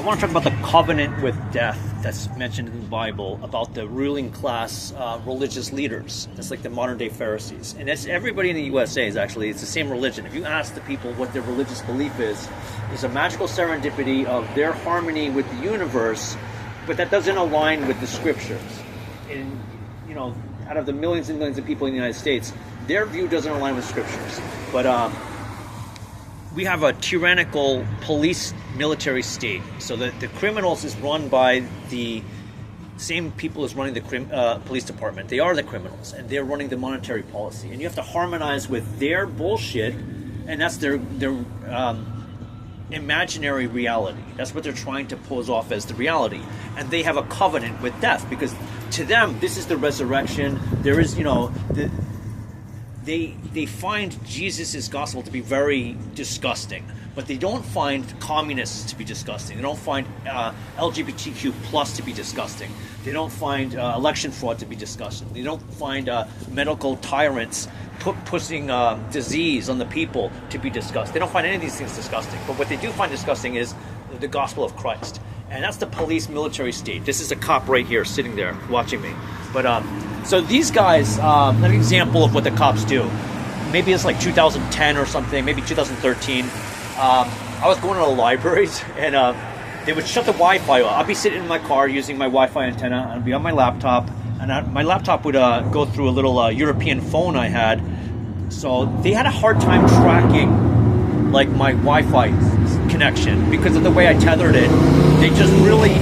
want to talk about the covenant with death that's mentioned in the Bible about the ruling class religious leaders. That's like the modern day Pharisees. And that's everybody in the USA is actually, it's the same religion. If you ask the people what their religious belief is a magical serendipity of their harmony with the universe, but that doesn't align with the scriptures. And, you know, out of the millions and millions of people in the United States, their view doesn't align with scriptures. But we have a tyrannical police military state. So the criminals is run by the same people as running the police department. They are the criminals, and they're running the monetary policy. And you have to harmonize with their bullshit, and that's their imaginary reality. That's what they're trying to pose off as the reality. And they have a covenant with death, because to them, this is the resurrection. There is, you know, They find Jesus' gospel to be very disgusting, but they don't find communists to be disgusting. They don't find LGBTQ plus to be disgusting. They don't find election fraud to be disgusting. They don't find medical tyrants pushing disease on the people to be disgusting. They don't find any of these things disgusting. But what they do find disgusting is the gospel of Christ. And that's the police military state. This is a cop right here sitting there watching me. But so these guys, an example of what the cops do. Maybe it's like 2010 or something, maybe 2013. I was going to the libraries, and they would shut the Wi-Fi off. I'd be sitting in my car using my Wi-Fi antenna, and I'd be on my laptop, and my laptop would go through a little European phone I had. So they had a hard time tracking like my Wi-Fi connection because of the way I tethered it. They just really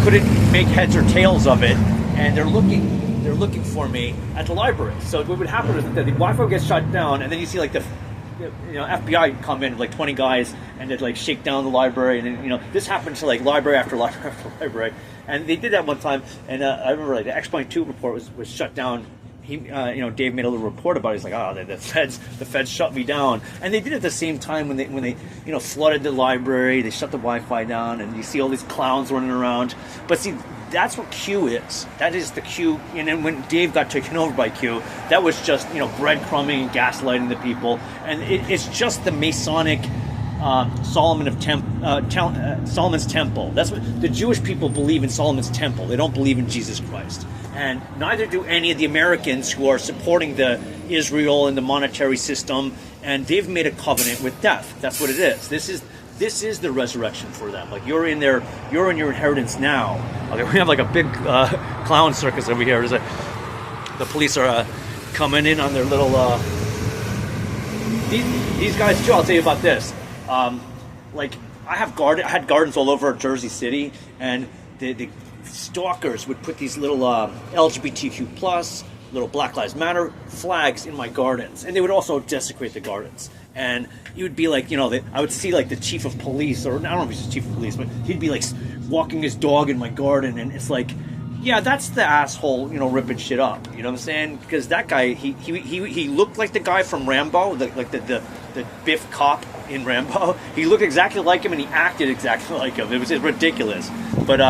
couldn't make heads or tails of it, and they're looking for me at the library. So what would happen is that the Wi-Fi would get shut down, and then you see like the FBI come in, like 20 guys, and they'd like shake down the library, and then, this happened to like library after library after library, and they did that one time, and I remember like the X.2 report was shut down. He, Dave made a little report about it. He's like, the feds shut me down, and they did it at the same time when they flooded the library. They shut the Wi-Fi down, and you see all these clowns running around. But see, that's what Q is. That is the Q. And then when Dave got taken over by Q, that was just breadcrumbing and gaslighting the people, and it's just the Masonic Solomon's temple. That's what the Jewish people believe in. Solomon's temple. They don't believe in Jesus Christ. And neither do any of the Americans who are supporting the Israel and the monetary system. And they've made a covenant with death. That's what it is. This is the resurrection for them. Like you're in your inheritance now. Okay, we have like a big clown circus over here. The police are coming in on their little. These guys too. I'll tell you about this. Like I had gardens all over Jersey City, and the stalkers would put these little LGBTQ plus, little Black Lives Matter flags in my gardens, and they would also desecrate the gardens. And you would be like, I would see like the chief of police, or I don't know if he's the chief of police, but he'd be like walking his dog in my garden, and it's like, yeah, that's the asshole, ripping shit up. You know what I'm saying? Because that guy, he looked like the guy from Rambo, the Biff cop in Rambo. He looked exactly like him, and he acted exactly like him. It was ridiculous. But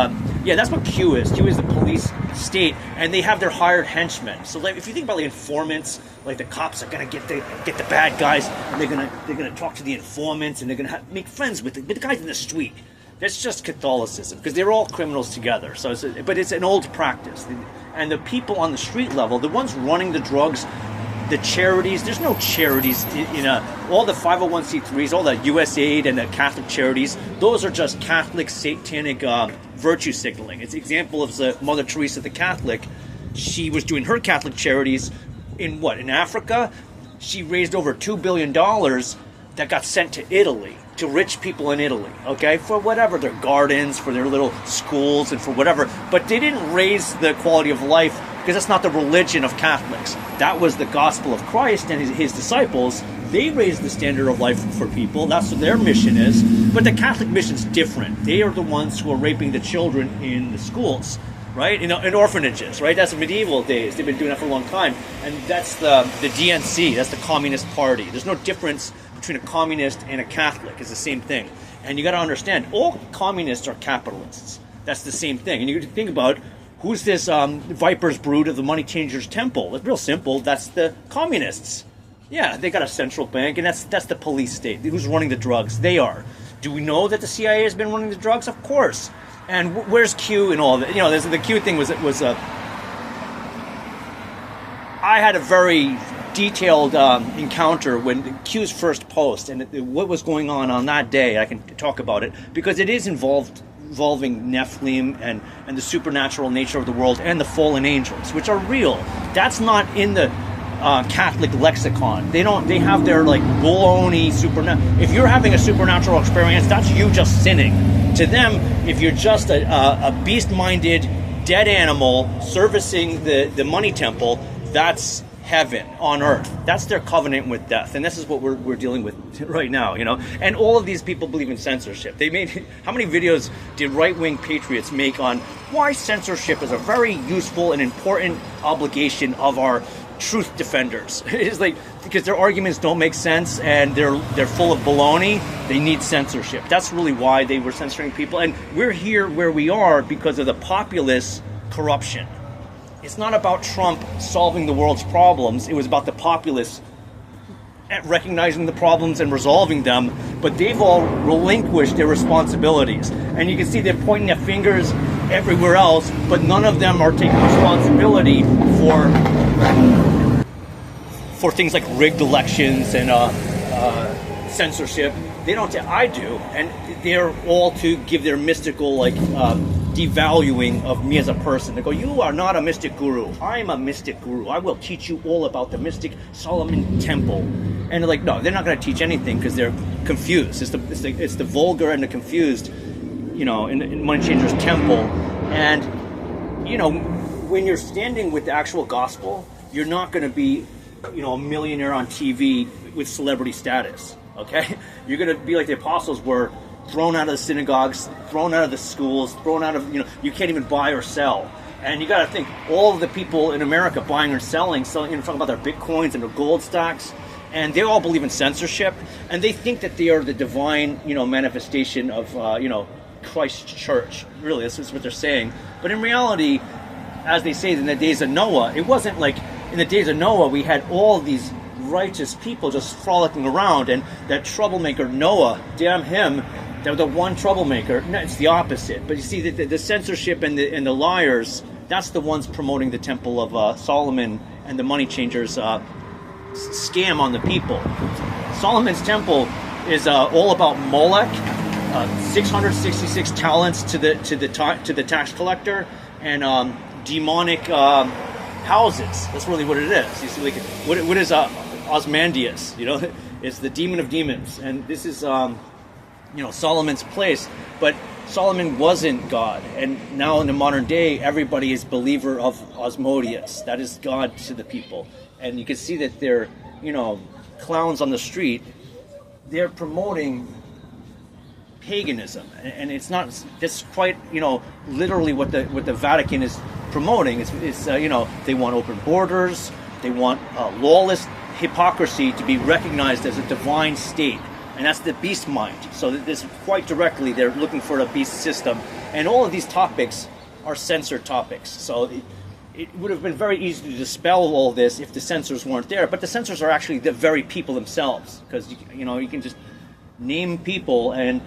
yeah, that's what Q is. Q is the police state, and they have their hired henchmen. So like, if you think about the informants, like the cops are gonna get the bad guys, and they're gonna talk to the informants, and they're gonna make friends with the guys in the street. That's just Catholicism, because they're all criminals together. So, but it's an old practice. And the people on the street level, the ones running the drugs, the charities, there's no charities all the 501c3s, all the USAID and the Catholic charities, those are just Catholic satanic virtue signaling. It's an example of the Mother Teresa the Catholic. She was doing her Catholic charities in Africa. She raised over $2 billion that got sent to Italy, to rich people in Italy, okay, for whatever, their gardens, for their little schools, and for whatever. But they didn't raise the quality of life, because that's not the religion of Catholics. That was the gospel of Christ and his disciples. They raised the standard of life for people. That's what their mission is. But the Catholic mission's different. They are the ones who are raping the children in the schools, right? In orphanages, right? That's the medieval days. They've been doing that for a long time. And that's the DNC. That's the Communist Party. There's no difference between a communist and a Catholic. It's the same thing. And you got to understand, all communists are capitalists. That's the same thing. And you think about, who's this Viper's Brood of the Money Changers Temple? It's real simple. That's the communists. Yeah, they got a central bank, and that's the police state. Who's running the drugs? They are. Do we know that the CIA has been running the drugs? Of course. And where's Q and all that? You know, the Q thing was I had a very detailed encounter when Q's first post and what was going on that day. I can talk about it because it is involving Nephilim and the supernatural nature of the world and the fallen angels, which are real. That's not in the Catholic lexicon. They have their like baloney supernatural. If you're having a supernatural experience, that's you just sinning. To them, if you're just a beast-minded dead animal servicing the money temple, that's heaven on earth. That's their covenant with death, and this is what we're dealing with right now, you know. And all of these people believe in censorship. They made how many videos did right-wing patriots make on why censorship is a very useful and important obligation of our truth defenders? It's like because their arguments don't make sense and they're full of baloney. They need censorship. That's really why they were censoring people, and we're here where we are because of the populist corruption. It's not about Trump solving the world's problems. It was about the populace recognizing the problems and resolving them, but they've all relinquished their responsibilities. And you can see they're pointing their fingers everywhere else, but none of them are taking responsibility for things like rigged elections and censorship. They don't. I do, and they're all to give their mystical devaluing of me as a person. They go, you are not a mystic guru. I'm a mystic guru. I will teach you all about the mystic Solomon Temple. And they're like, no, they're not going to teach anything because they're confused. It's the vulgar and the confused, you know, in Money Changer's temple. And, you know, when you're standing with the actual gospel, you're not going to be, you know, a millionaire on TV with celebrity status. Okay? You're going to be like the apostles were, thrown out of the synagogues, thrown out of the schools, thrown out of, you know, you can't even buy or sell. And you got to think, all of the people in America buying or selling, you know, talking about their bitcoins and their gold stocks, and they all believe in censorship, and they think that they are the divine, you know, manifestation of, you know, Christ's church. Really, this is what they're saying. But in reality, as they say in the days of Noah, it wasn't like in the days of Noah we had all these righteous people just frolicking around, and that troublemaker Noah, damn him, they're the one troublemaker. No, it's the opposite. But you see, the censorship and the liars, that's the ones promoting the Temple of Solomon and the Money Changers scam on the people. Solomon's Temple is all about Molech, 666 talents to the tax collector, and demonic houses. That's really what it is. You see, like what is Osmandius? You know, it's the demon of demons, and this is you know, Solomon's place. But Solomon wasn't God, and now in the modern day, everybody is believer of Osmodius. That is God to the people, and you can see that they're, you know, clowns on the street. They're promoting paganism, and it's not. That's quite, you know, literally what the Vatican is promoting. It's you know, they want open borders. They want lawless hypocrisy to be recognized as a divine state. And that's the beast mind. So this quite directly, they're looking for a beast system. And all of these topics are censored topics. So it would have been very easy to dispel all this if the censors weren't there. But the censors are actually the very people themselves. Because, you know, you can just name people and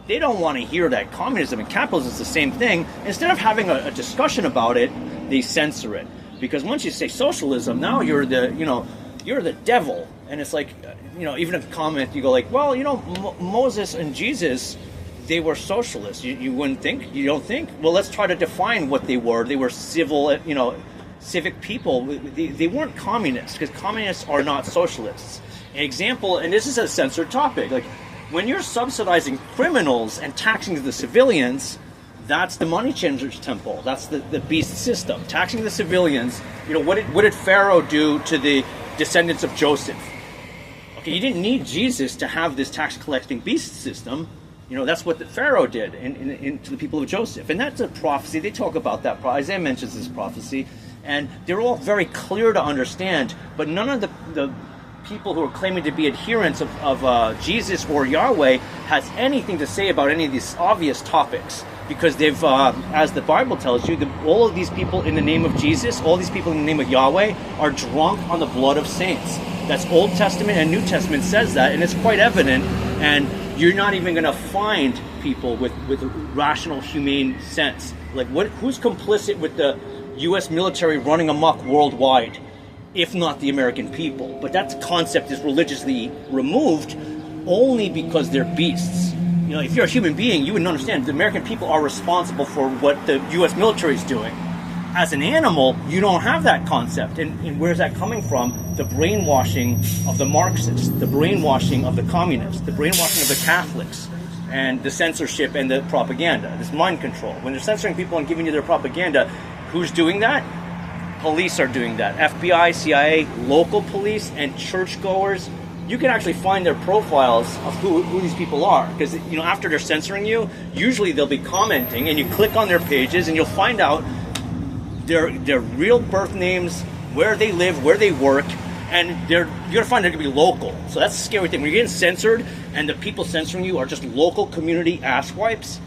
they don't want to hear that. Communism and capitalism is the same thing. Instead of having a discussion about it, they censor it. Because once you say socialism, now you're the devil. And it's like, you know, even a comment, you go like, well, you know, Moses and Jesus, they were socialists. You wouldn't think? You don't think? Well, let's try to define what they were. They were civil, you know, civic people. They weren't communists, because communists are not socialists. An example, and this is a censored topic, like when you're subsidizing criminals and taxing the civilians, that's the Money Changers Temple. That's the beast system. Taxing the civilians. You know, what did Pharaoh do to the descendants of Joseph? Okay, you didn't need Jesus to have this tax collecting beast system. You know, that's what the Pharaoh did to the people of Joseph. And that's a prophecy. They talk about that. Isaiah mentions this prophecy. And they're all very clear to understand. But none of the people who are claiming to be adherents of Jesus or Yahweh has anything to say about any of these obvious topics. Because they've, as the Bible tells you, all of these people in the name of Jesus, all these people in the name of Yahweh, are drunk on the blood of saints. That's Old Testament and New Testament says that, and it's quite evident. And you're not even going to find people with rational, humane sense. Like, who's complicit with the U.S. military running amok worldwide, if not the American people? But that concept is religiously removed only because they're beasts. You know, if you're a human being, you would understand the American people are responsible for what the U.S. military is doing. As an animal, you don't have that concept. And where's that coming from? The brainwashing of the Marxists, the brainwashing of the communists, the brainwashing of the Catholics, and the censorship and the propaganda, this mind control. When they're censoring people and giving you their propaganda, who's doing that? Police are doing that. FBI, CIA, local police, and churchgoers. You can actually find their profiles of who these people are. Because, you know, after they're censoring you, usually they'll be commenting, and you click on their pages, and you'll find out their real birth names, where they live, where they work, and you're gonna find they're gonna be local. So that's the scary thing. When you're getting censored and the people censoring you are just local community asswipes,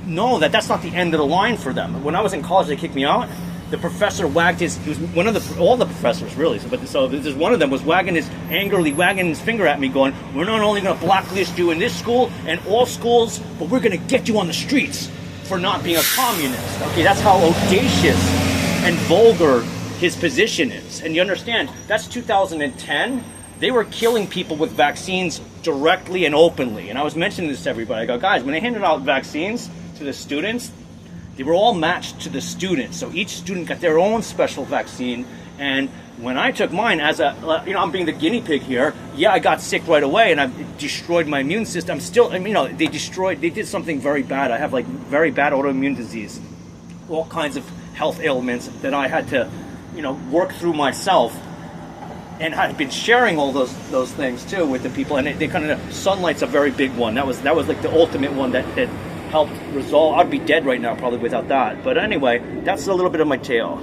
know that that's not the end of the line for them. When I was in college, they kicked me out. The professor wagged he was one of all the professors really, so there's one of them was angrily wagging his finger at me going, we're not only gonna blacklist you in this school and all schools, but we're gonna get you on the streets for not being a communist. Okay, that's how audacious and vulgar his position is. And you understand, that's 2010. They were killing people with vaccines directly and openly. And I was mentioning this to everybody. I go, guys, when they handed out vaccines to the students, they were all matched to the students. So each student got their own special vaccine. And when I took mine, I'm being the guinea pig here. Yeah, I got sick right away, and I've destroyed my immune system. They did something very bad. I have like very bad autoimmune disease, all kinds of health ailments that I had to, work through myself. And I've been sharing all those things too with the people, and they kind of sunlight's a very big one. That was like the ultimate one that helped resolve. I'd be dead right now probably without that. But anyway, that's a little bit of my tale.